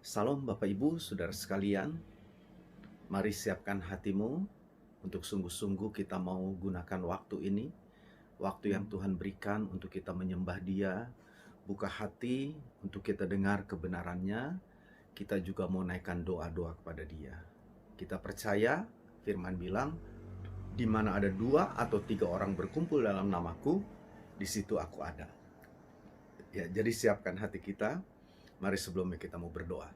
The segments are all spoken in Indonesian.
Salam Bapak Ibu, Saudara sekalian. Mari siapkan hatimu untuk sungguh-sungguh kita mau gunakan waktu ini. Waktu yang Tuhan berikan untuk kita menyembah Dia. Buka hati untuk kita dengar kebenarannya. Kita juga mau naikkan doa-doa kepada Dia. Kita percaya firman bilang, di mana ada 2 atau 3 orang berkumpul dalam namaku, di situ aku ada. Ya, jadi siapkan hati kita. Mari sebelumnya kita mau berdoa.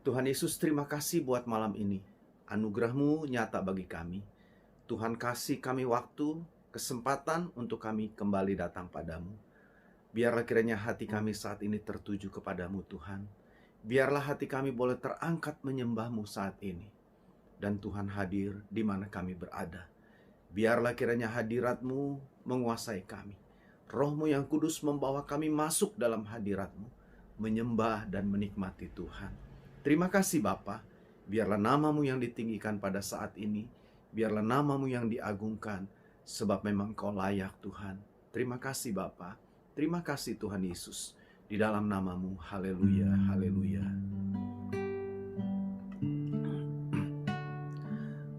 Tuhan Yesus, terima kasih buat malam ini. Anugerah-Mu nyata bagi kami. Tuhan kasih kami waktu, kesempatan untuk kami kembali datang padamu. Biarlah kiranya hati kami saat ini tertuju kepadamu Tuhan. Biarlah hati kami boleh terangkat menyembah-Mu saat ini. Dan Tuhan hadir di mana kami berada. Biarlah kiranya hadirat-Mu menguasai kami. Roh-Mu yang kudus membawa kami masuk dalam hadirat-Mu, menyembah dan menikmati Tuhan. Terima kasih Bapa, biarlah nama-Mu yang ditinggikan pada saat ini, biarlah nama-Mu yang diagungkan, sebab memang Kau layak Tuhan. Terima kasih Bapa, terima kasih Tuhan Yesus, di dalam nama-Mu, haleluya, haleluya.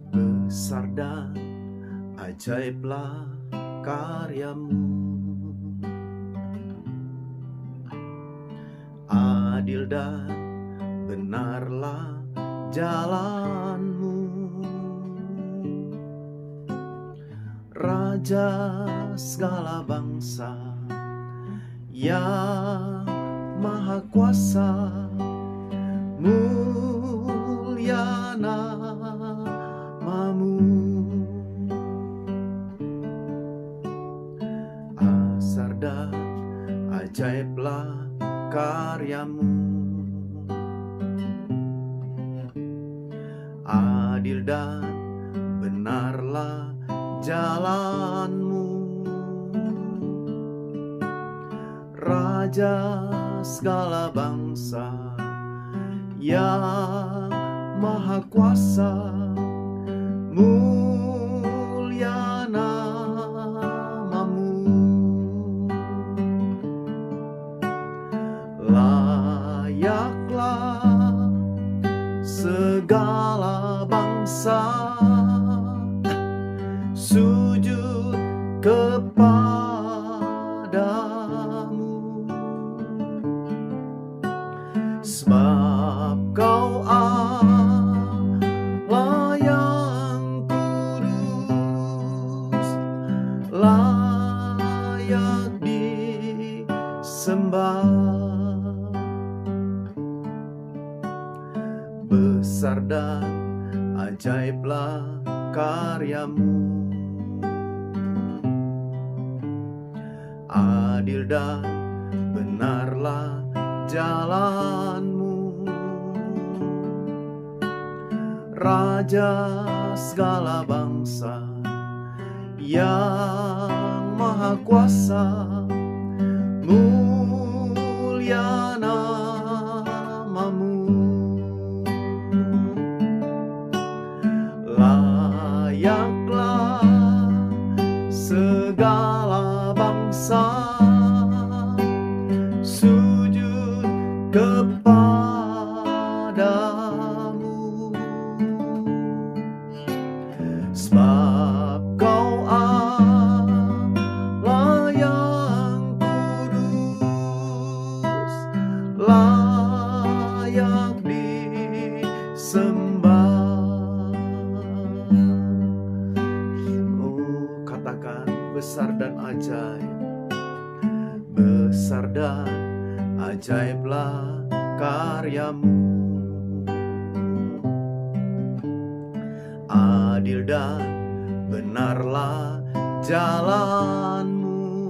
Besar dan ajaiblah karya-Mu, adil dan benarlah jalan-Mu, Raja segala bangsa yang maha kuasa, mulia nama-Mu. Asar dan ajaiblah karya-Mu, adil dan benarlah jalan-Mu, Raja segala bangsa yang maha kuasa, mulia nama-Mu. Layaklah segala bangsa sujud kepadamu, sebab Kau Allah yang kudus, layak disembah. Besar dan ajaiblah karya-Mu, adil dan benarlah jalan-Mu, Raja segala bangsa yang maha kuasa, mulia nama-Mu. Layaklah segala bangsa sujud kepadamu, sebab Kau Allah yang kudus, layak disembah. Katakan besar dan ajaib, besar dan ajaiblah karya-Mu, adil dan benarlah jalan-Mu,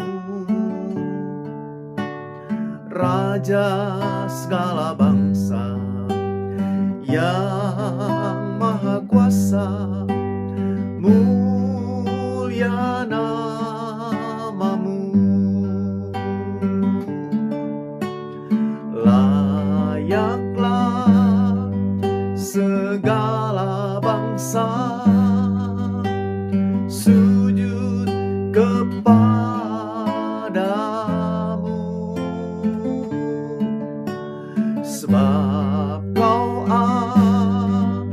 Raja segala bangsa yang maha kuasa, mulia nama-Mu. Layaklah segala bangsa sujud kepadamu, sebab Kau Allah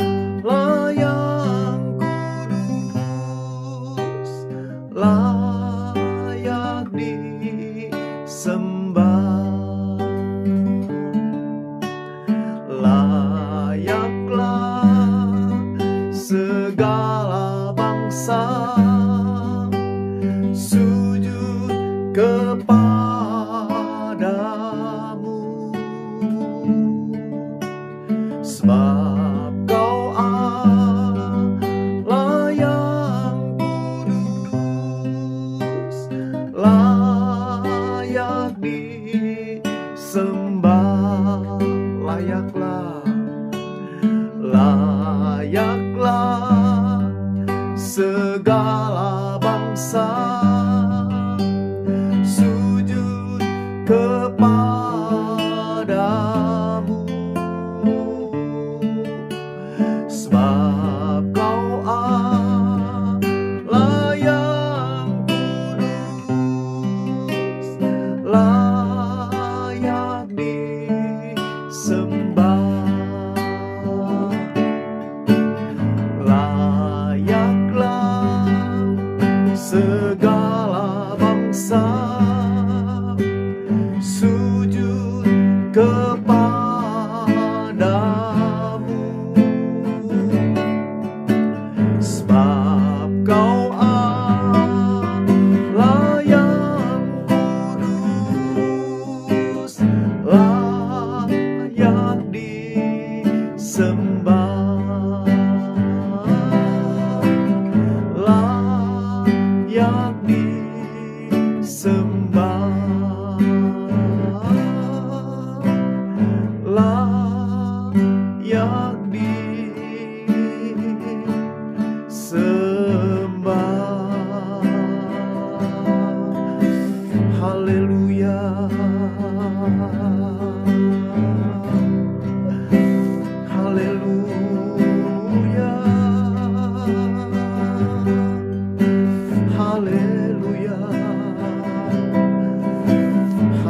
yang kudus, layak disembah. Layaklah segala bangsa sujud kepadamu, sebab Kau Allah yang kudus, layak disembah. Layaklah segala bangsa sujud kepadamu, sebab Kau Allah yang kudus, layak disembah. Segala bangsa sujud kepadamu, sebab Kau Allah yang kudus, layak disembah. Layak disembah, layak disembah. Haleluya, haleluya, haleluya,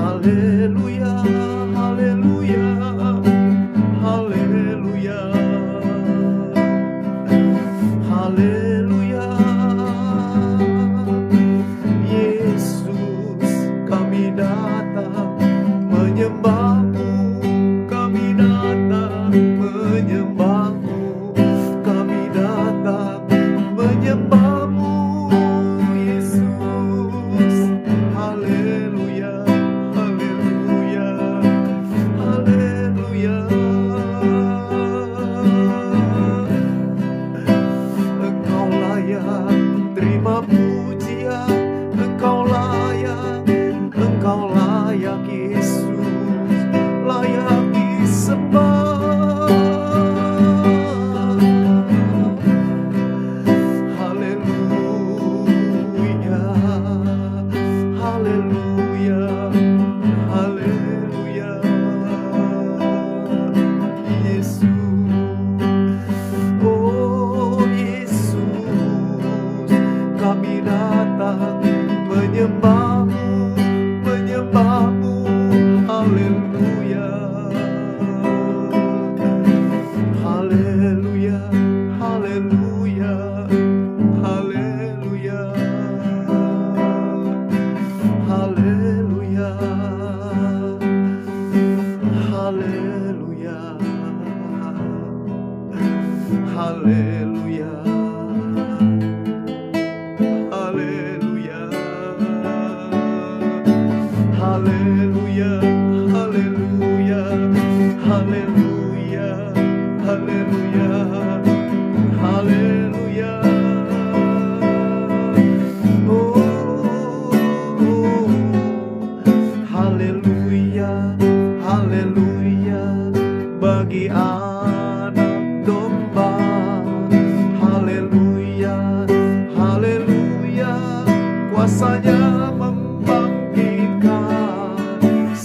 haleluya, haleluya, haleluya, haleluya. Yesus, kami datang menyembah-Mu, kami datang menyembah-Mu, kami datang menyembah-Mu. Terima pujian, Engkau layak Yesus, layak disembah. Haleluya, haleluya, haleluya. Yesus, oh Yesus, kami datang menyembah-Mu, menyembah-Mu. Haleluya, haleluya, haleluya, haleluya, haleluya, haleluya, haleluya. Haleluya, haleluya, haleluya, haleluya, haleluya. Oh, haleluya, haleluya, bagi anak domba. Haleluya, haleluya, kuasanya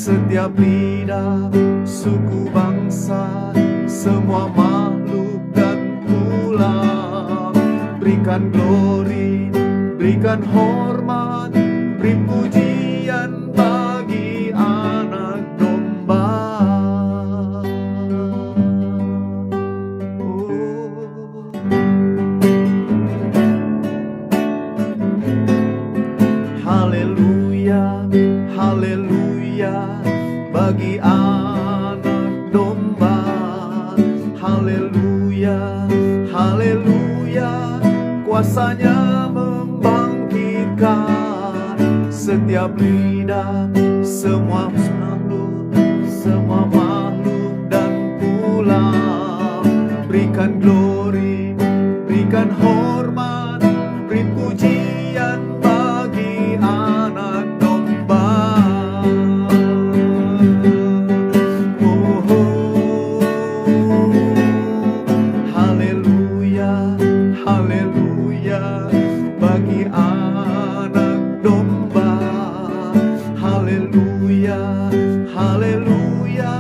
setiap lidah, suku, bangsa, semua makhluk dan ular. Berikan glory, berikan hormat, beri pujian bagi anak domba. kuasanya membangkitkan setiap lidah, semua makhluk dan pulau. Berikan glory, berikan hormat, beri pujian bagi anak domba. Haleluya, haleluya bagi anak domba. Haleluya, haleluya,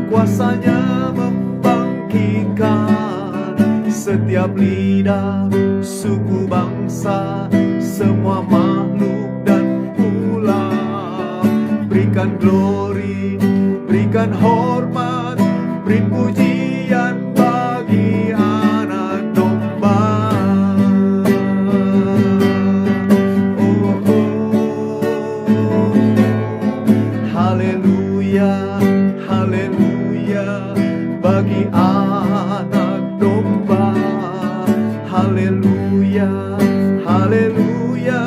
kuasanya membangkitkan setiap lidah, suku, bangsa, semua makhluk dan pulau. Berikan glory, berikan hormat, beri pujian bagi anak domba. Haleluya, haleluya bagi anak domba. Haleluya, haleluya,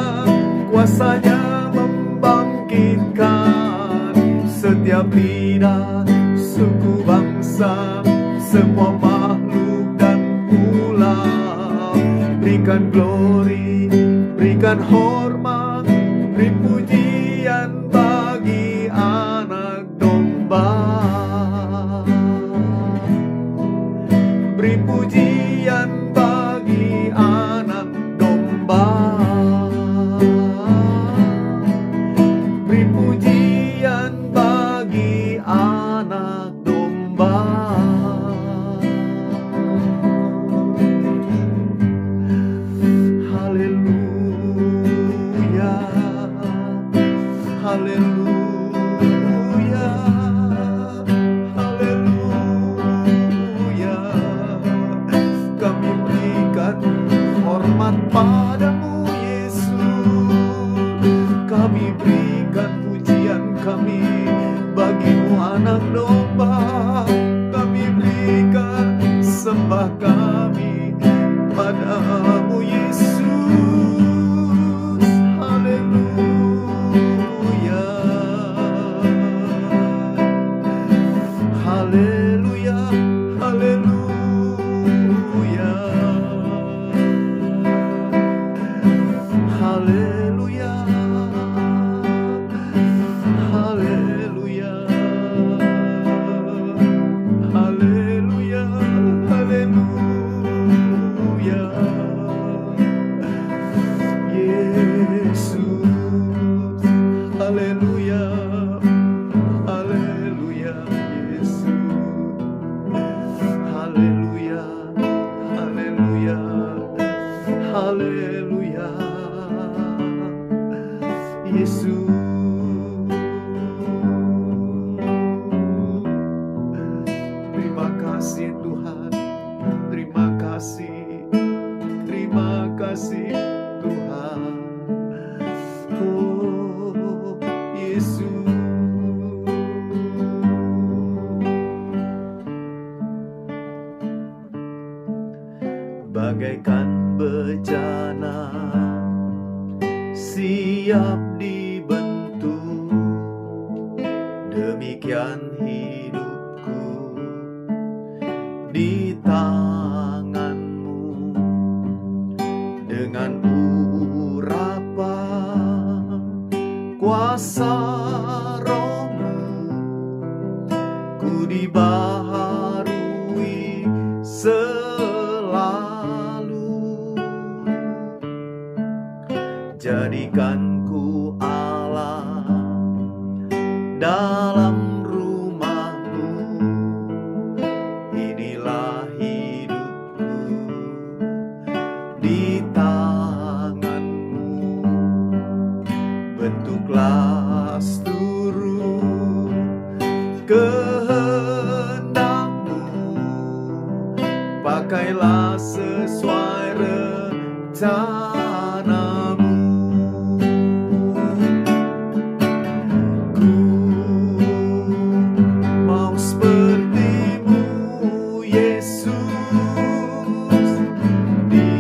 kuasanya membangkitkan setiap lidah, suku, bangsa, semua makhluk dan pulau. Berikan glory, berikan hormat, beri pujian bagi anak domba. Beri pujian bagi anak domba. Beri pujian bagi anak domba. Haleluya, haleluya, haleluya. Kami berikan hormat padamu Yesus. Kami berikan pujian kami bagimu anak domba. Kami berikan sembah kami padamu Yesus. Haleluya, haleluya, haleluya, haleluya, haleluya, haleluya, haleluya. Yesus, haleluya, haleluya, Yesus, haleluya, haleluya, haleluya, Yesus. Terima kasih Tuhan, terima kasih, terima kasih Tuhan. Oh Yesus, bagaikan bejana siap dibentuk, demikian hidupku di tanganmu. Dengan urapan kuasa rohmu, ku dibaharui selalu. Jadikan ku Allah dalam rumahmu, inilah hidupku di tanganmu. Bentuklah seluruh kehendakmu, pakailah sesuai rencanamu. Ku mau sepertimu Yesus, di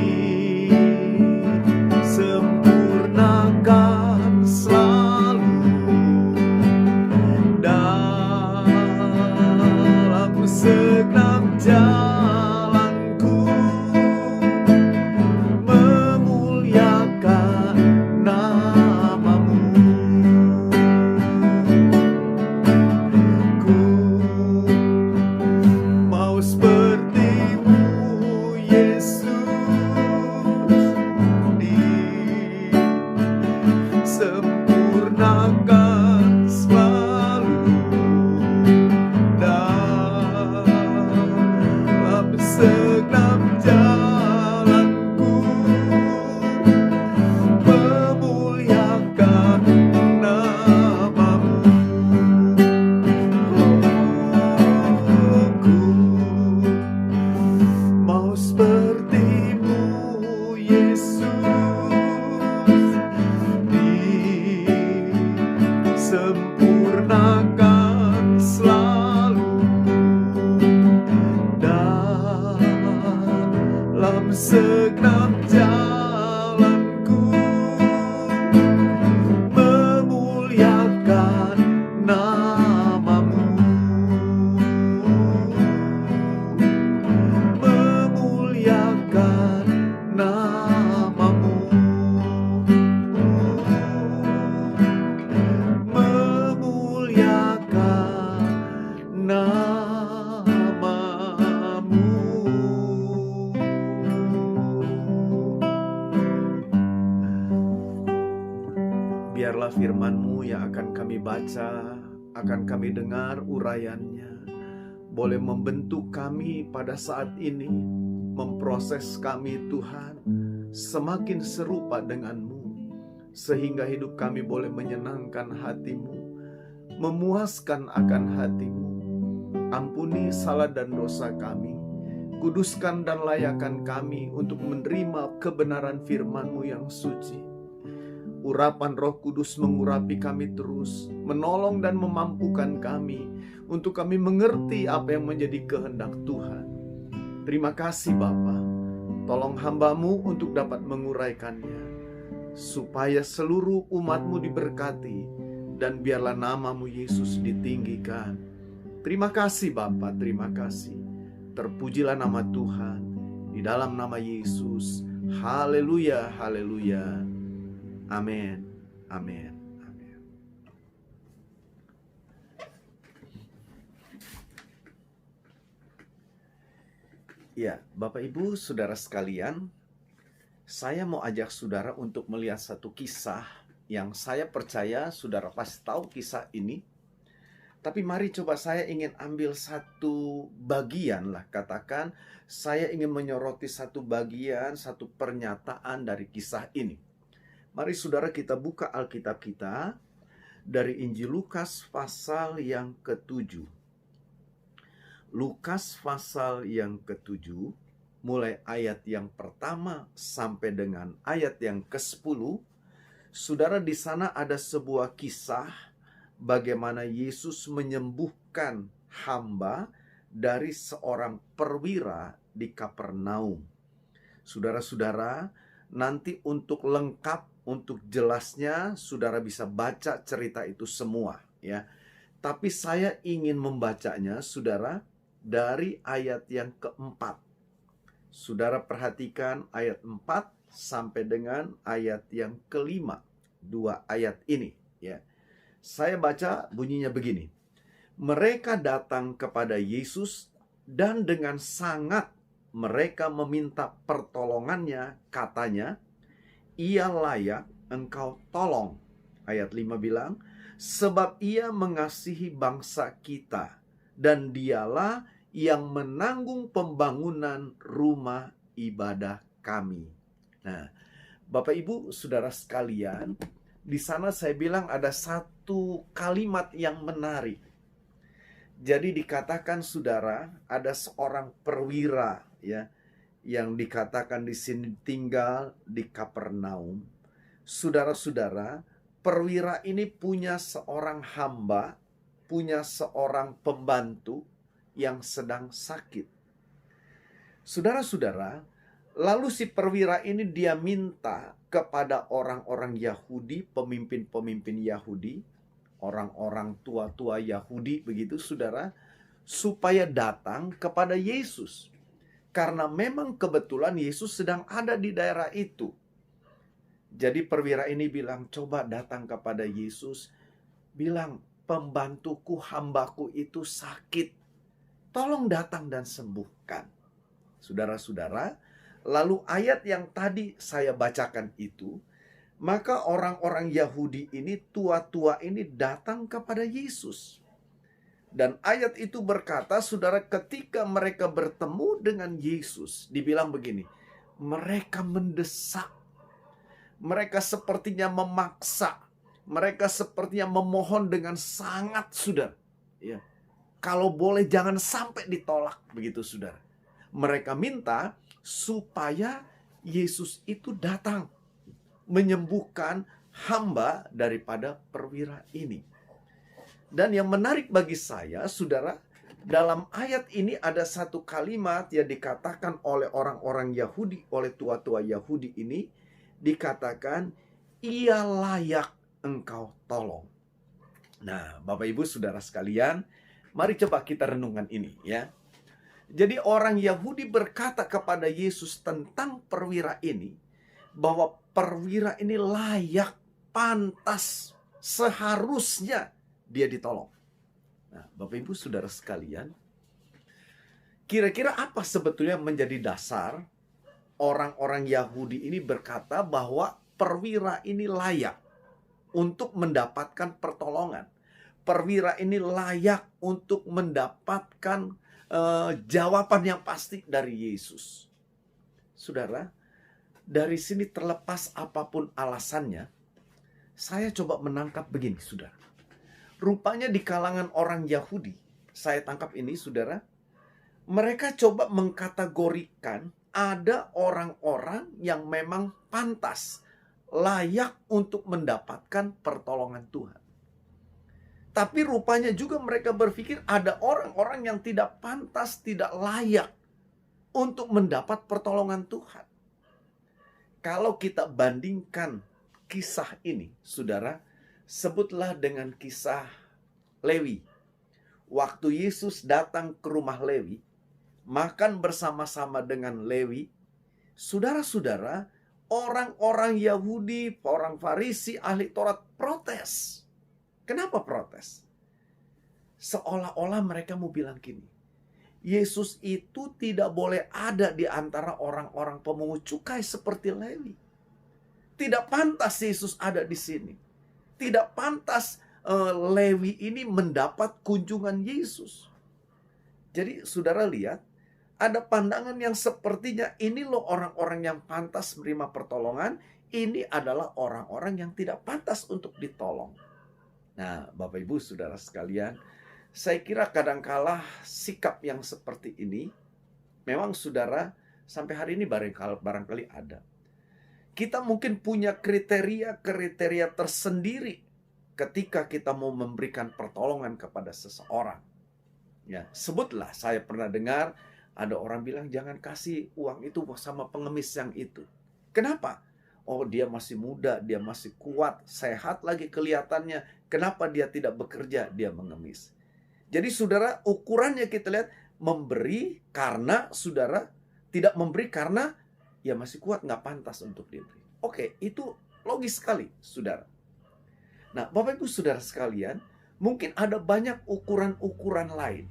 akan kami baca, akan kami dengar uraiannya, boleh membentuk kami pada saat ini, memproses kami Tuhan, semakin serupa denganmu, sehingga hidup kami boleh menyenangkan hatimu, memuaskan akan hatimu. Ampuni salah dan dosa kami, kuduskan dan layakkan kami untuk menerima kebenaran firman-Mu yang suci. Urapan Roh Kudus mengurapi kami terus, menolong dan memampukan kami untuk kami mengerti apa yang menjadi kehendak Tuhan. Terima kasih Bapa, tolong hamba-Mu untuk dapat menguraikannya, supaya seluruh umat-Mu diberkati, dan biarlah nama-Mu Yesus ditinggikan. Terima kasih Bapa, terima kasih. Terpujilah nama Tuhan, di dalam nama Yesus. Haleluya, haleluya. Amin, amin, amin. Ya, Bapak Ibu, Saudara sekalian, saya mau ajak saudara untuk melihat satu kisah yang saya percaya saudara pasti tahu kisah ini. Tapi mari coba saya ingin ambil satu bagian lah, katakan saya ingin menyoroti satu bagian, satu pernyataan dari kisah ini. Mari saudara kita buka Alkitab kita dari Injil Lukas pasal yang ke-7. Lukas pasal yang ke-7, mulai ayat yang pertama sampai dengan ayat yang ke-10. Saudara, di sana ada sebuah kisah bagaimana Yesus menyembuhkan hamba dari seorang perwira di Kapernaum. Saudara-saudara, nanti untuk lengkap, untuk jelasnya, saudara bisa baca cerita itu semua, ya. Tapi saya ingin membacanya, saudara, dari ayat yang keempat. Saudara perhatikan ayat 4 sampai dengan ayat yang kelima. 2 ayat ini, ya. Saya baca bunyinya begini. Mereka datang kepada Yesus dan dengan sangat mereka meminta pertolongannya, katanya, ia layak engkau tolong. Ayat 5 bilang, sebab ia mengasihi bangsa kita dan dialah yang menanggung pembangunan rumah ibadah kami. Nah, Bapak Ibu, saudara sekalian, di sana saya bilang ada satu kalimat yang menarik. Jadi dikatakan saudara, ada seorang perwira ya yang dikatakan di sini tinggal di Kapernaum. Saudara-saudara, perwira ini punya seorang hamba, punya seorang pembantu yang sedang sakit. Saudara-saudara, lalu si perwira ini dia minta kepada orang-orang Yahudi, pemimpin-pemimpin Yahudi, orang-orang tua-tua Yahudi begitu saudara, supaya datang kepada Yesus. Karena memang kebetulan Yesus sedang ada di daerah itu. Jadi perwira ini bilang, coba datang kepada Yesus, bilang, pembantuku, hambaku itu sakit, tolong datang dan sembuhkan. Saudara-saudara, lalu ayat yang tadi saya bacakan itu, maka orang-orang Yahudi ini, tua-tua ini datang kepada Yesus. Dan ayat itu berkata, saudara, ketika mereka bertemu dengan Yesus, dibilang begini, mereka mendesak, mereka sepertinya memaksa, mereka sepertinya memohon dengan sangat, saudara. Ya. Kalau boleh jangan sampai ditolak, begitu saudara. Mereka minta supaya Yesus itu datang menyembuhkan hamba daripada perwira ini. Dan yang menarik bagi saya, saudara, dalam ayat ini ada satu kalimat yang dikatakan oleh orang-orang Yahudi, oleh tua-tua Yahudi ini, dikatakan, ia layak engkau tolong. Nah, Bapak Ibu saudara sekalian, mari coba kita renungkan ini ya. Jadi orang Yahudi berkata kepada Yesus tentang perwira ini, bahwa perwira ini layak, pantas, seharusnya dia ditolong. Nah, Bapak Ibu saudara sekalian, kira-kira apa sebetulnya menjadi dasar orang-orang Yahudi ini berkata bahwa perwira ini layak? untuk mendapatkan pertolongan. Perwira ini layak untuk mendapatkan jawaban yang pasti dari Yesus. Saudara, dari sini terlepas apapun alasannya, saya coba menangkap begini, saudara. Rupanya di kalangan orang Yahudi, saya tangkap ini, saudara, mereka coba mengkategorikan ada orang-orang yang memang pantas, layak untuk mendapatkan pertolongan Tuhan. Tapi rupanya juga mereka berpikir ada orang-orang yang tidak pantas, tidak layak untuk mendapat pertolongan Tuhan. Kalau kita bandingkan kisah ini, saudara, sebutlah dengan kisah Lewi. Waktu Yesus datang ke rumah Lewi, makan bersama-sama dengan Lewi, saudara-saudara, orang-orang Yahudi, orang Farisi, ahli Taurat protes. Kenapa protes? Seolah-olah mereka mau bilang gini, Yesus itu tidak boleh ada di antara orang-orang pemungut cukai seperti Lewi. Tidak pantas Yesus ada di sini. Tidak pantas Lewi ini mendapat kunjungan Yesus. Jadi saudara lihat, ada pandangan yang sepertinya ini loh orang-orang yang pantas menerima pertolongan, ini adalah orang-orang yang tidak pantas untuk ditolong. Nah, Bapak Ibu Saudara sekalian, saya kira kadangkala sikap yang seperti ini memang saudara sampai hari ini barangkali ada. Kita mungkin punya kriteria tersendiri ketika kita mau memberikan pertolongan kepada seseorang. Ya, sebutlah, saya pernah dengar ada orang bilang jangan kasih uang itu sama pengemis yang itu. Kenapa? Oh, dia masih muda, dia masih kuat, sehat lagi kelihatannya. Kenapa dia tidak bekerja? Dia mengemis. Jadi saudara, ukurannya kita lihat memberi karena saudara, tidak memberi karena ya masih kuat, nggak pantas untuk diberi. Oke, itu logis sekali, saudara. Nah, Bapak Ibu Saudara sekalian, mungkin ada banyak ukuran-ukuran lain.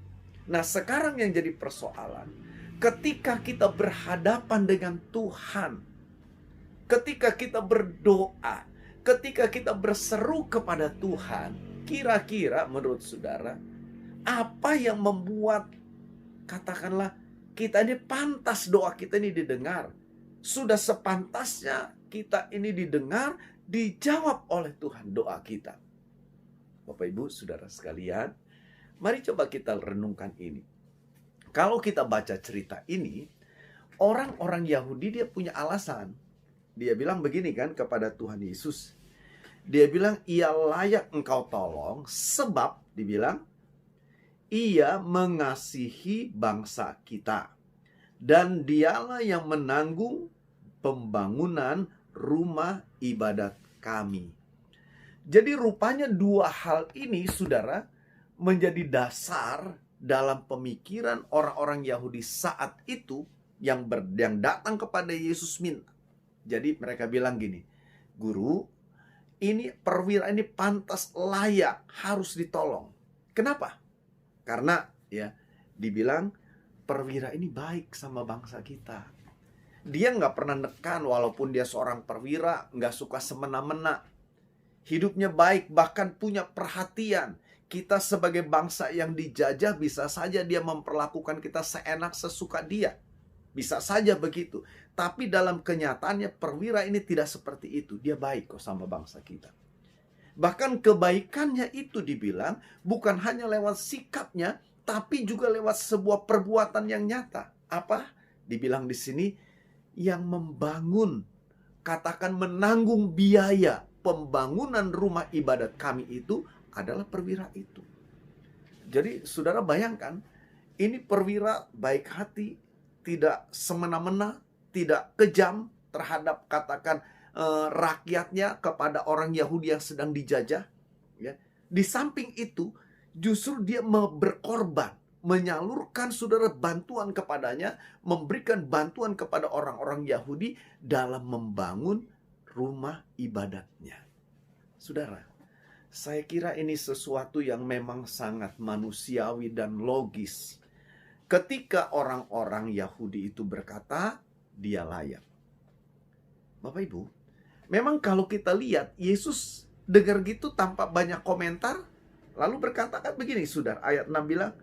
Nah, sekarang yang jadi persoalan, ketika kita berhadapan dengan Tuhan, ketika kita berdoa, ketika kita berseru kepada Tuhan, kira-kira menurut saudara, apa yang membuat, katakanlah, kita ini pantas doa kita ini didengar? Sudah sepantasnya kita ini didengar, dijawab oleh Tuhan doa kita. Bapak Ibu Saudara sekalian, mari coba kita renungkan ini. Kalau kita baca cerita ini, orang-orang Yahudi dia punya alasan. Dia bilang begini kan kepada Tuhan Yesus. Dia bilang, ia layak engkau tolong sebab, dibilang, ia mengasihi bangsa kita. Dan dialah yang menanggung pembangunan rumah ibadat kami. Jadi rupanya dua hal ini, saudara, menjadi dasar dalam pemikiran orang-orang Yahudi saat itu yang datang kepada Yesus minta. Jadi mereka bilang gini, Guru, ini perwira ini pantas, layak, harus ditolong. Kenapa? Karena ya dibilang perwira ini baik sama bangsa kita. Dia nggak pernah nekan walaupun dia seorang perwira, nggak suka semena-mena. Hidupnya baik, bahkan punya perhatian. Kita sebagai bangsa yang dijajah bisa saja dia memperlakukan kita seenak sesuka dia. Bisa saja begitu. Tapi dalam kenyataannya perwira ini tidak seperti itu. Dia baik kok sama bangsa kita. Bahkan kebaikannya itu dibilang bukan hanya lewat sikapnya, tapi juga lewat sebuah perbuatan yang nyata. Apa? Dibilang di sini, yang membangun, katakan menanggung biaya pembangunan rumah ibadat kami itu adalah perwira itu. Jadi saudara bayangkan, ini perwira baik hati, tidak semena-mena, tidak kejam terhadap katakan rakyatnya, kepada orang Yahudi yang sedang dijajah. Ya. Di samping itu, justru dia berkorban, menyalurkan saudara bantuan kepadanya, memberikan bantuan kepada orang-orang Yahudi dalam membangun rumah ibadatnya. Saudara, saya kira ini sesuatu yang memang sangat manusiawi dan logis. Ketika orang-orang Yahudi itu berkata, dia layak. Bapak Ibu, memang kalau kita lihat, Yesus dengar gitu tanpa banyak komentar, lalu berkatakan begini, saudara, ayat 6 bilang,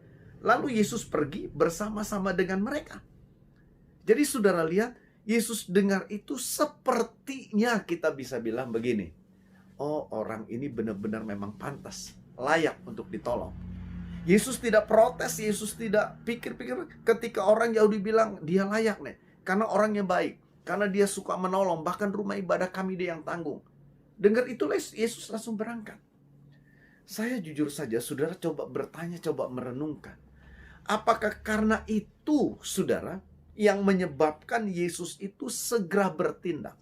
lalu Yesus pergi bersama-sama dengan mereka. Jadi saudara lihat, Yesus dengar itu sepertinya kita bisa bilang begini, oh, orang ini benar-benar memang pantas, layak untuk ditolong. Yesus tidak protes, Yesus tidak pikir-pikir ketika orang Yahudi bilang dia layak nih, karena orangnya baik, karena dia suka menolong, bahkan rumah ibadah kami dia yang tanggung. Dengar itu Yesus langsung berangkat. Saya jujur saja, saudara, coba bertanya, coba merenungkan. Apakah karena itu, saudara, yang menyebabkan Yesus itu segera bertindak?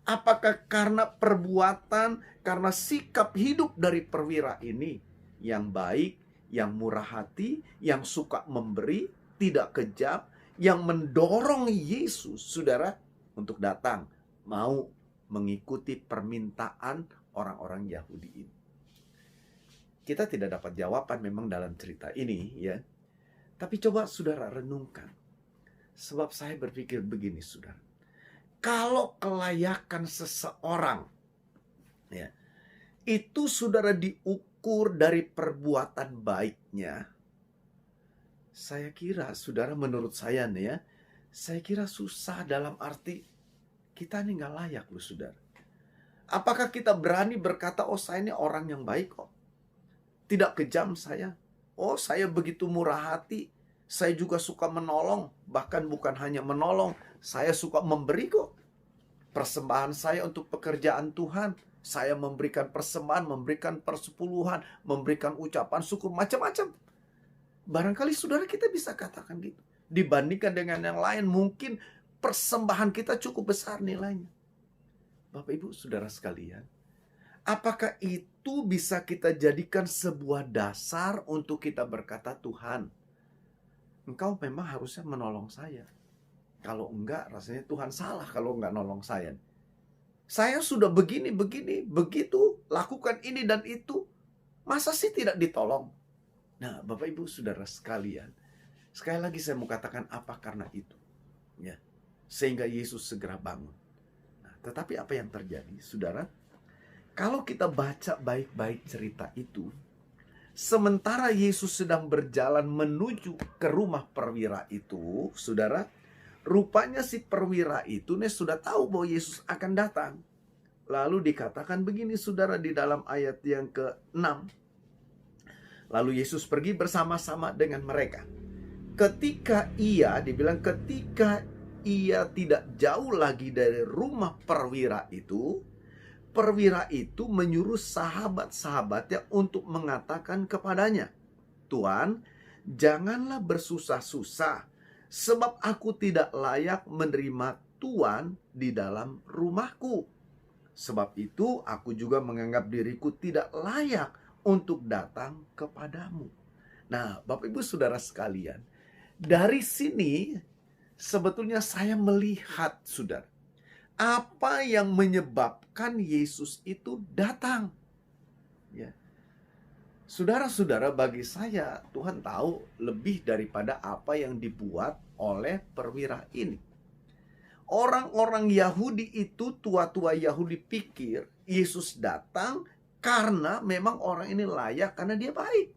Apakah karena perbuatan, karena sikap hidup dari perwira ini yang baik, yang murah hati, yang suka memberi, tidak kejam, yang mendorong Yesus, saudara, untuk datang, mau mengikuti permintaan orang-orang Yahudi ini? Kita tidak dapat jawaban memang dalam cerita ini, ya. Tapi coba saudara renungkan. Sebab saya berpikir begini, saudara. Kalau kelayakan seseorang, ya, itu saudara diukur dari perbuatan baiknya, saya kira, saudara, menurut saya nih ya, saya kira susah dalam arti kita ini nggak layak loh, saudara. Apakah kita berani berkata, oh saya ini orang yang baik kok, tidak kejam saya, oh saya begitu murah hati, saya juga suka menolong, bahkan bukan hanya menolong, saya suka memberi kok. Persembahan saya untuk pekerjaan Tuhan, saya memberikan persembahan, memberikan persepuluhan, memberikan ucapan syukur, macam-macam. Barangkali saudara kita bisa katakan gitu. Dibandingkan dengan yang lain, mungkin persembahan kita cukup besar nilainya. Bapak Ibu saudara sekalian, apakah itu bisa kita jadikan sebuah dasar untuk kita berkata, Tuhan, Engkau memang harusnya menolong saya. Kalau enggak, rasanya Tuhan salah kalau enggak nolong saya. Saya sudah begini, begitu, lakukan ini dan itu. Masa sih tidak ditolong? Nah, Bapak Ibu saudara sekalian, sekali lagi saya mau katakan apa karena itu. Ya, sehingga Yesus segera bangun. Nah, tetapi apa yang terjadi, saudara? Kalau kita baca baik-baik cerita itu, sementara Yesus sedang berjalan menuju ke rumah perwira itu, saudara, rupanya si perwira itu sudah tahu bahwa Yesus akan datang. Lalu dikatakan begini, saudara, di dalam ayat yang ke-6. Lalu Yesus pergi bersama-sama dengan mereka. Ketika ia tidak jauh lagi dari rumah perwira itu menyuruh sahabat-sahabatnya untuk mengatakan kepadanya, Tuhan, janganlah bersusah-susah, sebab aku tidak layak menerima Tuhan di dalam rumahku. Sebab itu aku juga menganggap diriku tidak layak untuk datang kepadamu. Nah, Bapak Ibu saudara sekalian, dari sini sebetulnya saya melihat, saudara, apa yang menyebabkan Yesus itu datang. Ya. Saudara-saudara, bagi saya Tuhan tahu lebih daripada apa yang dibuat oleh perwira ini. Orang-orang Yahudi itu, tua-tua Yahudi pikir Yesus datang karena memang orang ini layak karena dia baik.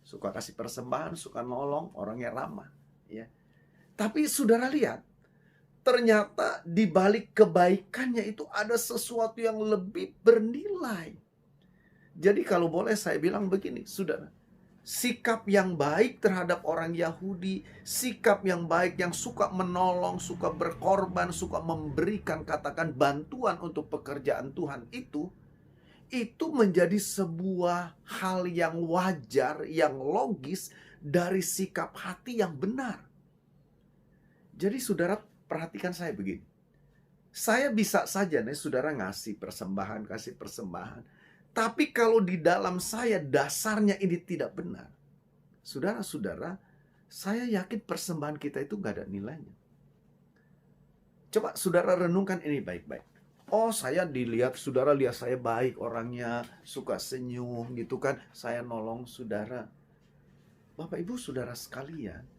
Suka kasih persembahan, suka nolong, orangnya ramah. Ya. Tapi saudara lihat, ternyata di balik kebaikannya itu ada sesuatu yang lebih bernilai. Jadi kalau boleh saya bilang begini, saudara, sikap yang baik terhadap orang Yahudi, sikap yang baik yang suka menolong, suka berkorban, suka memberikan, katakan, bantuan untuk pekerjaan Tuhan itu menjadi sebuah hal yang wajar, yang logis dari sikap hati yang benar. Jadi saudara, perhatikan saya begini. Saya bisa saja nih saudara kasih persembahan. Tapi kalau di dalam saya dasarnya ini tidak benar, saudara-saudara, saya yakin persembahan kita itu gak ada nilainya. Coba saudara renungkan ini baik-baik. Oh, saya saudara lihat saya baik orangnya, suka senyum gitu kan, saya nolong saudara. Bapak Ibu saudara sekalian,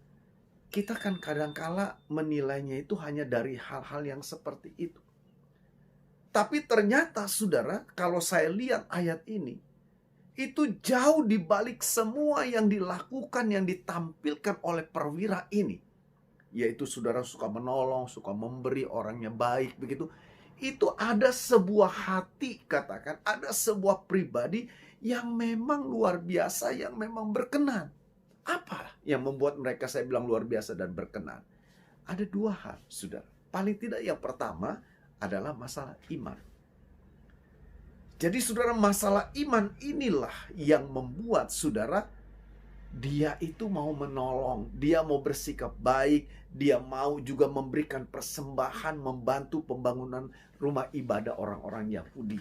kita kan kadangkala menilainya itu hanya dari hal-hal yang seperti itu. Tapi ternyata saudara, kalau saya lihat ayat ini, itu jauh di balik semua yang dilakukan, yang ditampilkan oleh perwira ini. Yaitu saudara suka menolong, suka memberi, orangnya baik, begitu. Itu ada sebuah hati, katakan, ada sebuah pribadi yang memang luar biasa, yang memang berkenan. Apa yang membuat mereka, saya bilang, luar biasa dan berkenan? Ada dua hal, saudara. Paling tidak yang pertama adalah masalah iman. Jadi saudara, masalah iman inilah yang membuat saudara, dia itu mau menolong, dia mau bersikap baik, dia mau juga memberikan persembahan, membantu pembangunan rumah ibadah orang-orang Yahudi.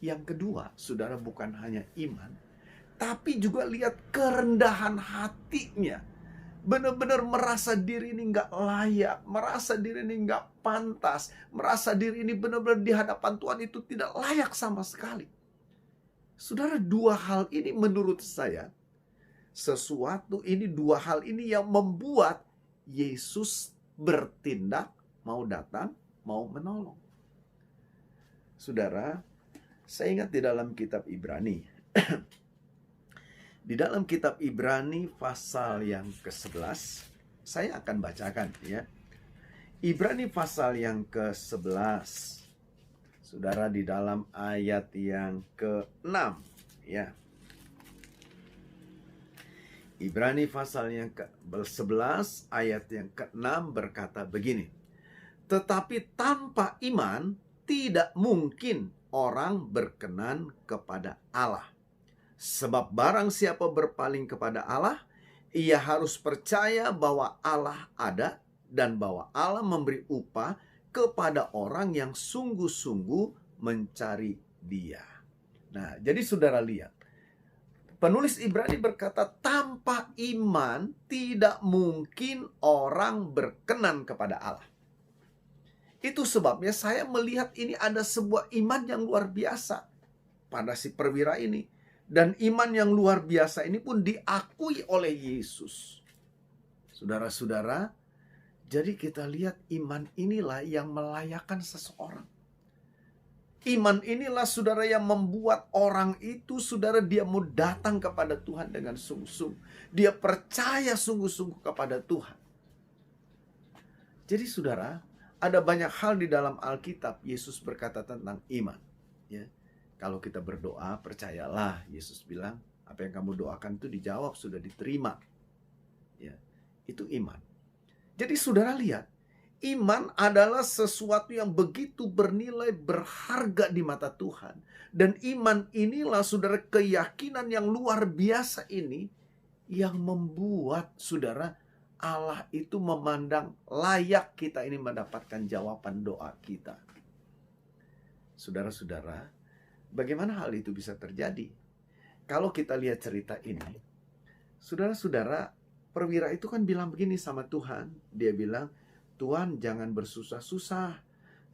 Yang kedua, saudara, bukan hanya iman, tapi juga lihat kerendahan hatinya. Benar-benar merasa diri ini nggak layak, merasa diri ini nggak pantas, merasa diri ini benar-benar di hadapan Tuhan itu tidak layak sama sekali. Saudara, dua hal ini menurut saya, dua hal ini yang membuat Yesus bertindak, mau datang, mau menolong. Saudara, saya ingat di dalam kitab Ibrani. Di dalam kitab Ibrani pasal yang ke-11, saya akan bacakan ya. Ibrani pasal yang ke-11. Saudara, di dalam ayat yang ke-6 ya. Ibrani pasal yang ke-11 ayat yang ke-6 berkata begini. Tetapi tanpa iman tidak mungkin orang berkenan kepada Allah. Sebab barang siapa berpaling kepada Allah, ia harus percaya bahwa Allah ada dan bahwa Allah memberi upah kepada orang yang sungguh-sungguh mencari Dia. Nah, jadi saudara lihat, penulis Ibrani berkata, tanpa iman tidak mungkin orang berkenan kepada Allah. Itu sebabnya saya melihat ini ada sebuah iman yang luar biasa pada si perwira ini. Dan iman yang luar biasa ini pun diakui oleh Yesus. Saudara-saudara, jadi kita lihat iman inilah yang melayakkan seseorang. Iman inilah saudara yang membuat orang itu, saudara, dia mau datang kepada Tuhan dengan sungguh-sungguh. Dia percaya sungguh-sungguh kepada Tuhan. Jadi saudara, ada banyak hal di dalam Alkitab Yesus berkata tentang iman. Ya. Kalau kita berdoa, percayalah, Yesus bilang, apa yang kamu doakan itu dijawab, sudah diterima. Ya, itu iman. Jadi saudara lihat, iman adalah sesuatu yang begitu bernilai, berharga di mata Tuhan. Dan iman inilah saudara, keyakinan yang luar biasa ini yang membuat saudara, Allah itu memandang layak kita ini mendapatkan jawaban doa kita. Saudara-saudara, bagaimana hal itu bisa terjadi? Kalau kita lihat cerita ini, saudara-saudara, perwira itu kan bilang begini sama Tuhan. Dia bilang, Tuhan jangan bersusah-susah,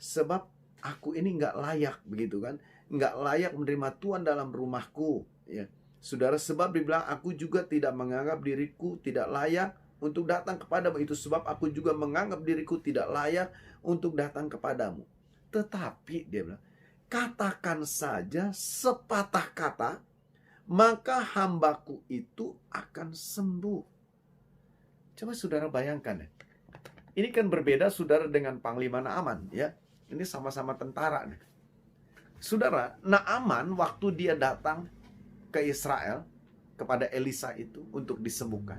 sebab aku ini nggak layak, begitu kan? Nggak layak menerima Tuhan dalam rumahku. Ya. Saudara, sebab dibilang, aku juga tidak menganggap diriku tidak layak untuk datang kepadamu. Itu sebab aku juga menganggap diriku tidak layak untuk datang kepadamu. Tetapi dia bilang, katakan saja sepatah kata, maka hambaku itu akan sembuh. Coba saudara bayangkan ya. Ini kan berbeda saudara dengan Panglima Naaman ya. Ini sama-sama tentara nih. Saudara, Naaman waktu dia datang ke Israel kepada Elisa itu untuk disembuhkan.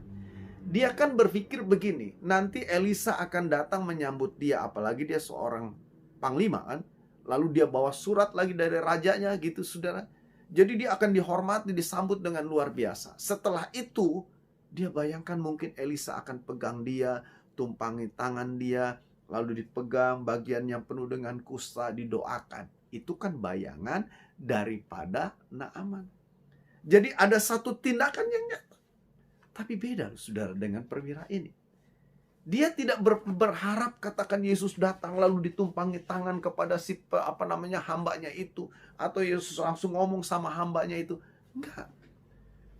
Dia kan berpikir begini, nanti Elisa akan datang menyambut dia, apalagi dia seorang panglima kan. Lalu dia bawa surat lagi dari rajanya gitu saudara. Jadi dia akan dihormati, disambut dengan luar biasa. Setelah itu, dia bayangkan mungkin Elisa akan pegang dia, tumpangi tangan dia, lalu dipegang bagian yang penuh dengan kusta, didoakan. Itu kan bayangan daripada Naaman. Jadi ada satu tindakan yang nyata. Tapi beda saudara dengan perwira ini. Dia tidak berharap katakan Yesus datang lalu ditumpangi tangan kepada si hambanya itu, atau Yesus langsung ngomong sama hambanya itu. Enggak.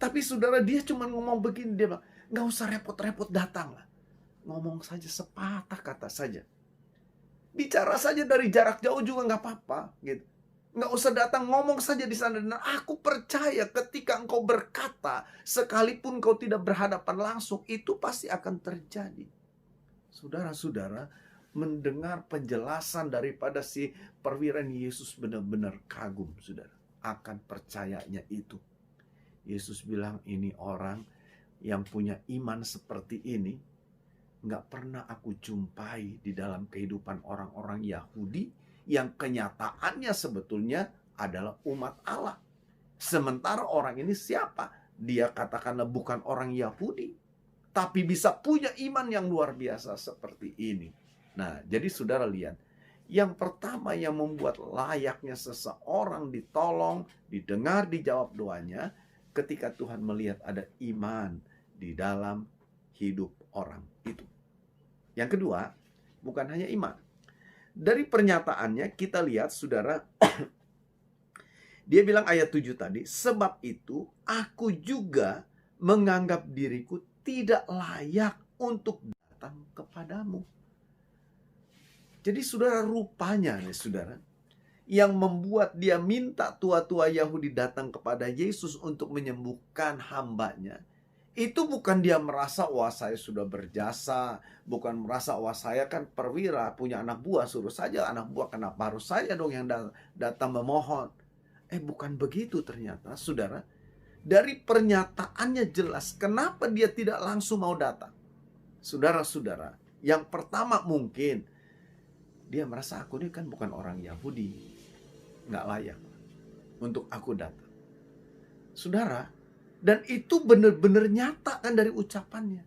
Tapi saudara, dia cuma ngomong begini, dia bilang, nggak usah repot-repot datang lah. Ngomong saja sepatah kata saja. Bicara saja dari jarak jauh juga nggak apa-apa, gitu. Nggak usah datang, ngomong saja di sana. Dan aku percaya ketika engkau berkata, sekalipun kau tidak berhadapan langsung, itu pasti akan terjadi. Saudara-saudara, mendengar penjelasan daripada si perwira Yesus benar-benar kagum, saudara, akan percayanya itu. Yesus bilang, ini orang yang punya iman seperti ini, nggak pernah aku jumpai di dalam kehidupan orang-orang Yahudi yang kenyataannya sebetulnya adalah umat Allah. Sementara orang ini siapa? Dia katakanlah bukan orang Yahudi, tapi bisa punya iman yang luar biasa seperti ini. Nah, jadi saudara lihat, yang pertama yang membuat layaknya seseorang ditolong, didengar, dijawab doanya, ketika Tuhan melihat ada iman di dalam hidup orang itu. Yang kedua, bukan hanya iman. Dari pernyataannya kita lihat, saudara, dia bilang ayat 7 tadi, sebab itu aku juga menganggap diriku tidak layak untuk datang kepadamu. Jadi saudara, rupanya nih saudara, yang membuat dia minta tua-tua Yahudi datang kepada Yesus untuk menyembuhkan hambanya, itu bukan dia merasa, wah saya sudah berjasa. Bukan merasa, wah saya kan perwira, punya anak buah, suruh saja anak buah, kenapa harus saya dong yang datang memohon. Bukan begitu ternyata, saudara. Dari pernyataannya jelas, kenapa dia tidak langsung mau datang. Saudara-saudara, yang pertama mungkin, dia merasa aku ini kan bukan orang Yahudi, nggak layak untuk aku datang. Saudara, dan itu benar-benar nyata kan dari ucapannya.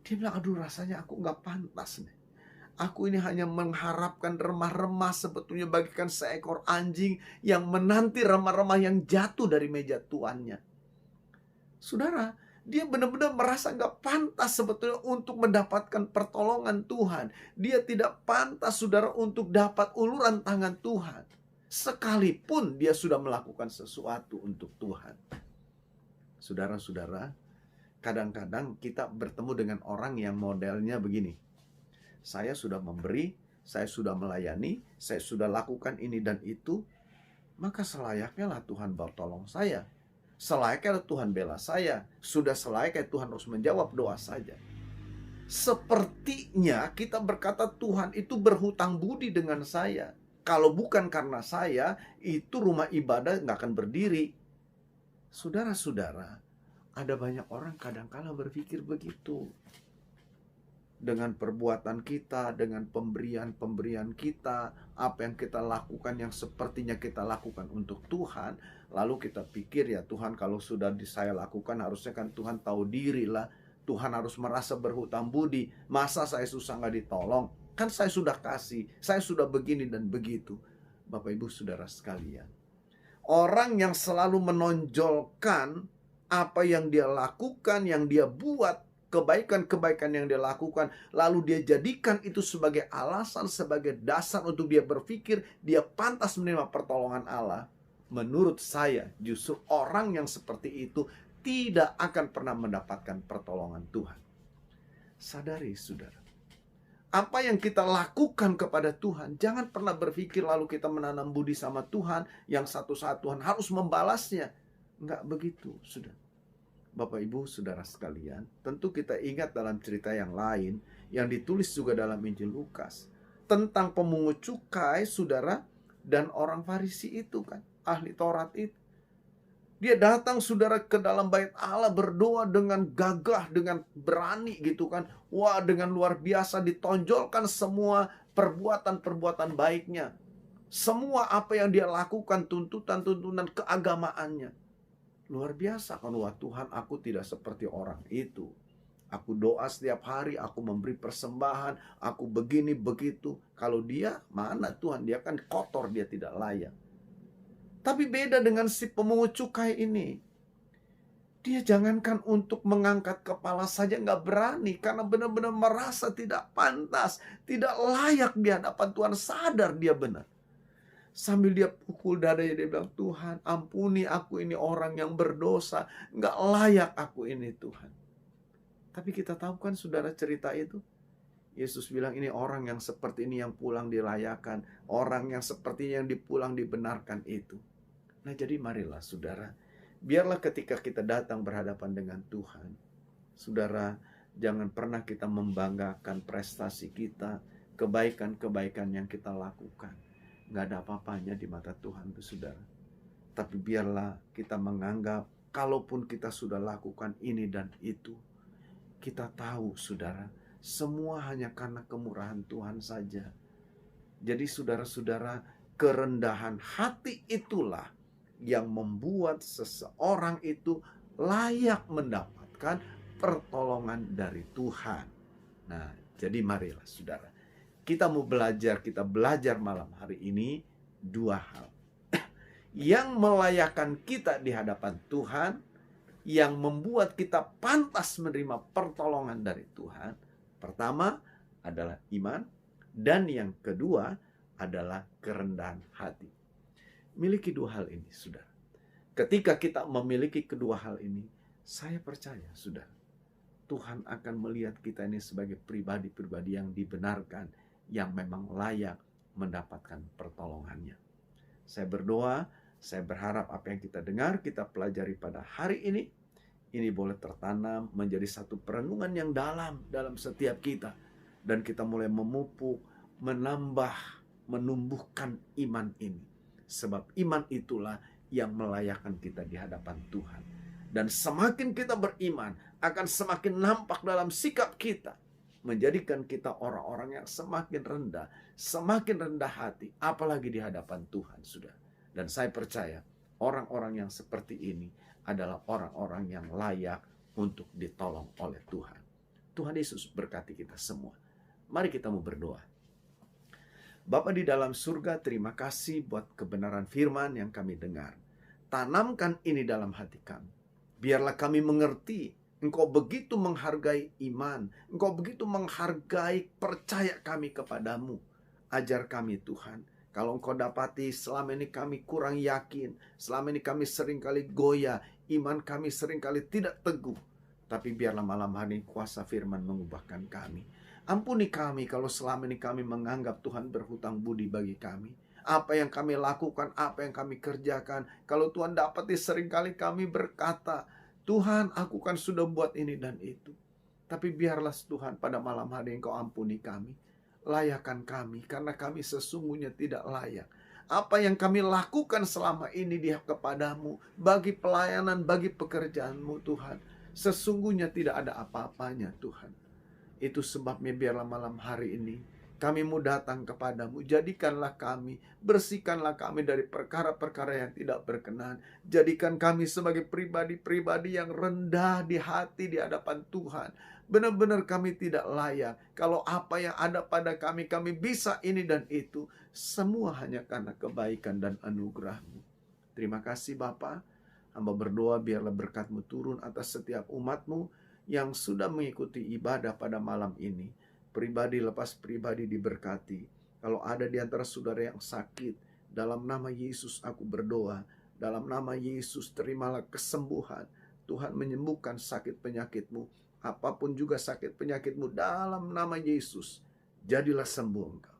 Dia bilang, aduh rasanya aku nggak pantas nih. Aku ini hanya mengharapkan remah-remah, sebetulnya bagikan seekor anjing yang menanti remah-remah yang jatuh dari meja tuannya. Saudara, dia benar-benar merasa nggak pantas sebetulnya untuk mendapatkan pertolongan Tuhan. Dia tidak pantas, saudara, untuk dapat uluran tangan Tuhan. Sekalipun dia sudah melakukan sesuatu untuk Tuhan. Saudara-saudara, kadang-kadang kita bertemu dengan orang yang modelnya begini. Saya sudah memberi, saya sudah melayani, saya sudah lakukan ini dan itu, maka selayaknya lah Tuhan bertolong saya. Selayaknya lah Tuhan bela saya. Sudah selayaknya Tuhan harus menjawab doa saja. Sepertinya kita berkata Tuhan itu berhutang budi dengan saya. Kalau bukan karena saya, itu rumah ibadah nggak akan berdiri. Saudara-saudara, ada banyak orang kadang-kala berpikir begitu. Dengan perbuatan kita, dengan pemberian-pemberian kita, apa yang kita lakukan yang sepertinya kita lakukan untuk Tuhan, lalu kita pikir, ya Tuhan kalau sudah saya lakukan harusnya kan Tuhan tahu diri lah. Tuhan harus merasa berhutang budi. Masa saya susah nggak ditolong? Kan saya sudah kasih, saya sudah begini dan begitu. Bapak Ibu Saudara sekalian, orang yang selalu menonjolkan apa yang dia lakukan, yang dia buat, kebaikan-kebaikan yang dia lakukan, lalu dia jadikan itu sebagai alasan, sebagai dasar untuk dia berpikir dia pantas menerima pertolongan Allah. Menurut saya, justru orang yang seperti itu tidak akan pernah mendapatkan pertolongan Tuhan. Sadari, saudara, apa yang kita lakukan kepada Tuhan, jangan pernah berpikir lalu kita menanam budi sama Tuhan, yang satu saat Tuhan harus membalasnya. Enggak begitu, sudah. Bapak Ibu Saudara sekalian, tentu kita ingat dalam cerita yang lain, yang ditulis juga dalam Injil Lukas, tentang pemungut cukai, saudara, dan orang Farisi itu kan, ahli Taurat itu. Dia datang, saudara, ke dalam bait Allah, berdoa dengan gagah, dengan berani gitu kan. Wah, dengan luar biasa ditonjolkan semua perbuatan-perbuatan baiknya. Semua apa yang dia lakukan, tuntutan-tuntutan keagamaannya. Luar biasa kan, wah Tuhan, aku tidak seperti orang itu. Aku doa setiap hari, aku memberi persembahan, aku begini, begitu. Kalau dia, mana Tuhan? Dia kan kotor, dia tidak layak. Tapi beda dengan si pemungut cukai ini. Dia jangankan untuk mengangkat kepala saja nggak berani. Karena benar-benar merasa tidak pantas, tidak layak di hadapan Tuhan. Sadar dia benar. Sambil dia pukul dadanya, dia bilang, Tuhan ampuni aku ini orang yang berdosa. Nggak layak aku ini Tuhan. Tapi kita tahu kan saudara cerita itu. Yesus bilang ini orang yang seperti ini yang pulang dirayakan, orang yang seperti yang dipulang dibenarkan itu. Nah jadi marilah saudara, biarlah ketika kita datang berhadapan dengan Tuhan, saudara, jangan pernah kita membanggakan prestasi kita, kebaikan-kebaikan yang kita lakukan. Nggak ada apa-apanya di mata Tuhan tuh saudara. Tapi biarlah kita menganggap, kalaupun kita sudah lakukan ini dan itu, kita tahu saudara, semua hanya karena kemurahan Tuhan saja. Jadi saudara-saudara, kerendahan hati itulah yang membuat seseorang itu layak mendapatkan pertolongan dari Tuhan. Nah, jadi marilah saudara, kita belajar malam hari ini dua hal. Yang melayakkan kita di hadapan Tuhan, yang membuat kita pantas menerima pertolongan dari Tuhan. Pertama adalah iman, dan yang kedua adalah kerendahan hati. Miliki dua hal ini, saudara. Ketika kita memiliki kedua hal ini, saya percaya, saudara, Tuhan akan melihat kita ini sebagai pribadi-pribadi yang dibenarkan, yang memang layak mendapatkan pertolongannya. Saya berdoa, saya berharap apa yang kita dengar, kita pelajari pada hari ini boleh tertanam menjadi satu perenungan yang dalam setiap kita. Dan kita mulai memupuk, menambah, menumbuhkan iman ini. Sebab iman itulah yang melayakkan kita di hadapan Tuhan. Dan semakin kita beriman, akan semakin nampak dalam sikap kita. Menjadikan kita orang-orang yang semakin rendah hati. Apalagi di hadapan Tuhan, sudah. Dan saya percaya, orang-orang yang seperti ini adalah orang-orang yang layak untuk ditolong oleh Tuhan. Tuhan Yesus berkati kita semua. Mari kita mau berdoa. Bapa di dalam surga, terima kasih buat kebenaran firman yang kami dengar. Tanamkan ini dalam hati kami. Biarlah kami mengerti, Engkau begitu menghargai iman. Engkau begitu menghargai percaya kami kepadamu. Ajar kami Tuhan. Kalau Engkau dapati selama ini kami kurang yakin, selama ini kami seringkali goyah, iman kami seringkali tidak teguh. Tapi biarlah malam hari kuasa firman mengubahkan kami. Ampuni kami kalau selama ini kami menganggap Tuhan berhutang budi bagi kami. Apa yang kami lakukan, apa yang kami kerjakan. Kalau Tuhan dapati seringkali kami berkata, Tuhan aku kan sudah buat ini dan itu. Tapi biarlah Tuhan pada malam hari Engkau ampuni kami. Layakkan kami karena kami sesungguhnya tidak layak. Apa yang kami lakukan selama ini kepadamu, bagi pelayanan, bagi pekerjaanmu Tuhan, sesungguhnya tidak ada apa-apanya Tuhan. Itu sebabnya biarlah malam hari ini kami mau datang kepadamu. Jadikanlah kami, bersihkanlah kami dari perkara-perkara yang tidak berkenan. Jadikan kami sebagai pribadi-pribadi yang rendah di hati di hadapan Tuhan. Benar-benar kami tidak layak. Kalau apa yang ada pada kami, kami bisa ini dan itu. Semua hanya karena kebaikan dan anugerah-Mu. Terima kasih Bapa. Hamba berdoa biarlah berkat-Mu turun atas setiap umat-Mu yang sudah mengikuti ibadah pada malam ini. Pribadi lepas pribadi diberkati. Kalau ada di antara saudara yang sakit, dalam nama Yesus aku berdoa. Dalam nama Yesus terimalah kesembuhan. Tuhan menyembuhkan sakit penyakitmu. Apapun juga sakit penyakitmu dalam nama Yesus, jadilah sembuh engkau.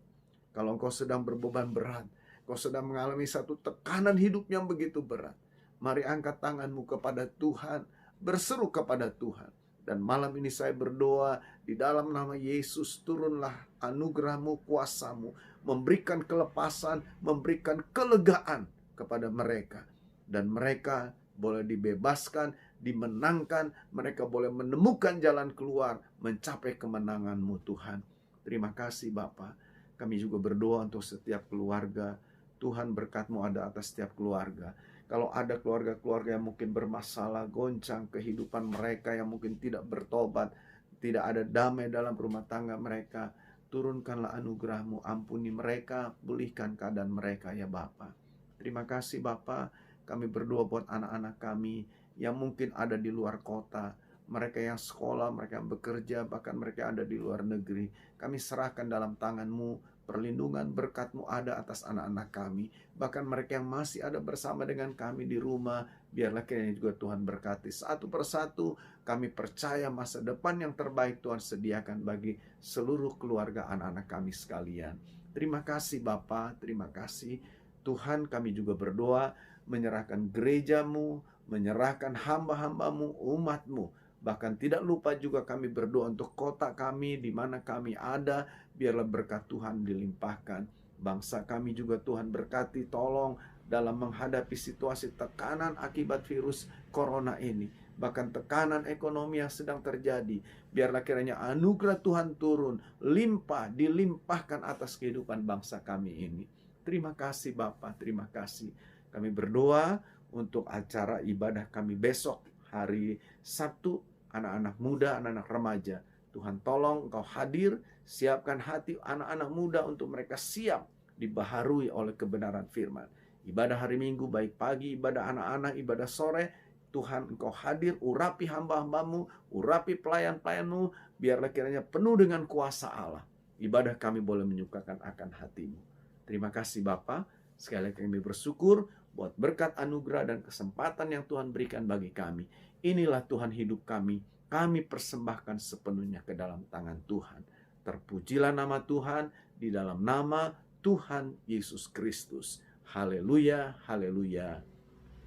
Kalau engkau sedang berbeban berat, engkau sedang mengalami satu tekanan hidup yang begitu berat, mari angkat tanganmu kepada Tuhan, berseru kepada Tuhan. Dan malam ini saya berdoa di dalam nama Yesus, turunlah anugerah-Mu, kuasa-Mu, memberikan kelepasan, memberikan kelegaan kepada mereka. Dan mereka boleh dibebaskan, dimenangkan, mereka boleh menemukan jalan keluar, mencapai kemenangan-Mu Tuhan. Terima kasih Bapa. Kami juga berdoa untuk setiap keluarga. Tuhan berkat-Mu ada atas setiap keluarga. Kalau ada keluarga-keluarga yang mungkin bermasalah, goncang kehidupan mereka yang mungkin tidak bertobat, tidak ada damai dalam rumah tangga mereka, turunkanlah anugerah-Mu, ampuni mereka, pulihkan keadaan mereka ya Bapa. Terima kasih Bapa. Kami berdoa buat anak-anak kami yang mungkin ada di luar kota, mereka yang sekolah, mereka yang bekerja, bahkan mereka ada di luar negeri. Kami serahkan dalam tangan-Mu, perlindungan berkat-Mu ada atas anak-anak kami. Bahkan mereka yang masih ada bersama dengan kami di rumah, biarlah kiranya juga Tuhan berkati satu persatu Kami percaya masa depan yang terbaik Tuhan sediakan bagi seluruh keluarga anak-anak kami sekalian. Terima kasih Bapa, terima kasih. Tuhan, kami juga berdoa menyerahkan gerejamu, menyerahkan hamba-hambamu, umatmu. Bahkan tidak lupa juga kami berdoa untuk kota kami di mana kami ada, biarlah berkat Tuhan dilimpahkan. Bangsa kami juga Tuhan berkati, tolong dalam menghadapi situasi tekanan akibat virus corona ini. Bahkan tekanan ekonomi yang sedang terjadi. Biarlah kiranya anugerah Tuhan turun, limpah, dilimpahkan atas kehidupan bangsa kami ini. Terima kasih Bapa, terima kasih. Kami berdoa untuk acara ibadah kami besok, hari Sabtu, anak-anak muda, anak-anak remaja. Tuhan tolong Engkau hadir, siapkan hati anak-anak muda untuk mereka siap dibaharui oleh kebenaran firman. Ibadah hari Minggu, baik pagi, ibadah anak-anak, ibadah sore, Tuhan Engkau hadir, urapi hamba-hambamu, urapi pelayan-pelayanmu, biarlah kiranya penuh dengan kuasa Allah. Ibadah kami boleh menyukakan akan hatimu. Terima kasih Bapa. Sekali lagi kami bersyukur buat berkat anugerah dan kesempatan yang Tuhan berikan bagi kami. Inilah Tuhan hidup kami. Kami persembahkan sepenuhnya ke dalam tangan Tuhan. Terpujilah nama Tuhan di dalam nama Tuhan Yesus Kristus. Haleluya, haleluya.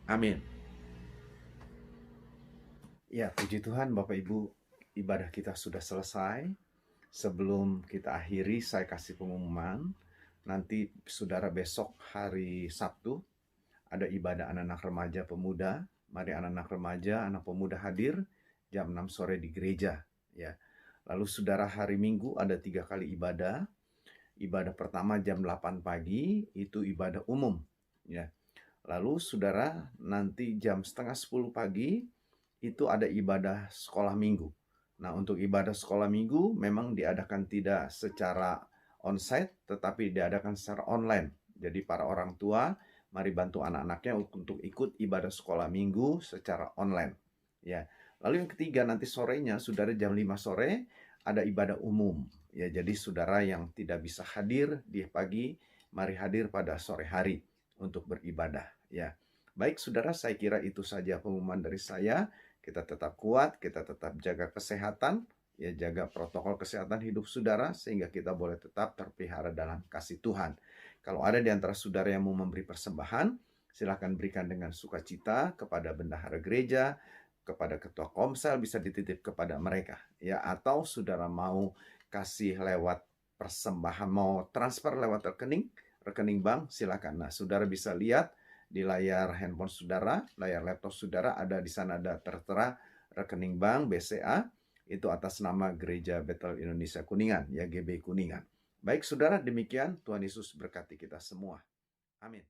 Amin. Ya, puji Tuhan Bapak Ibu, ibadah kita sudah selesai. Sebelum kita akhiri, saya kasih pengumuman. Nanti saudara besok hari Sabtu, ada ibadah anak-anak remaja pemuda. Mari anak-anak remaja, anak pemuda hadir jam 6 sore di gereja. Ya. Lalu saudara hari Minggu ada 3 kali ibadah. Ibadah pertama jam 8 pagi, itu ibadah umum. Ya. Lalu saudara nanti jam setengah 10 pagi, itu ada ibadah sekolah minggu. Nah, untuk ibadah sekolah minggu memang diadakan tidak secara onsite, tetapi diadakan secara online. Jadi para orang tua, mari bantu anak-anaknya untuk ikut ibadah sekolah minggu secara online. Ya. Lalu yang ketiga, nanti sorenya, saudara jam 5 sore, ada ibadah umum. Ya, jadi saudara yang tidak bisa hadir di pagi, mari hadir pada sore hari untuk beribadah. Ya. Baik saudara, saya kira itu saja pengumuman dari saya. Kita tetap kuat, kita tetap jaga kesehatan, ya jaga protokol kesehatan hidup saudara, sehingga kita boleh tetap terpelihara dalam kasih Tuhan. Kalau ada di antara saudara yang mau memberi persembahan, silakan berikan dengan sukacita kepada bendahara gereja, kepada ketua komsel, bisa dititip kepada mereka. Ya, atau saudara mau kasih lewat persembahan, mau transfer lewat rekening bank, silakan. Nah, saudara bisa lihat di layar handphone saudara, layar laptop saudara, ada di sana ada tertera rekening bank BCA, itu atas nama Gereja Betel Indonesia Kuningan, ya GB Kuningan. Baik saudara, demikian Tuhan Yesus berkati kita semua. Amin.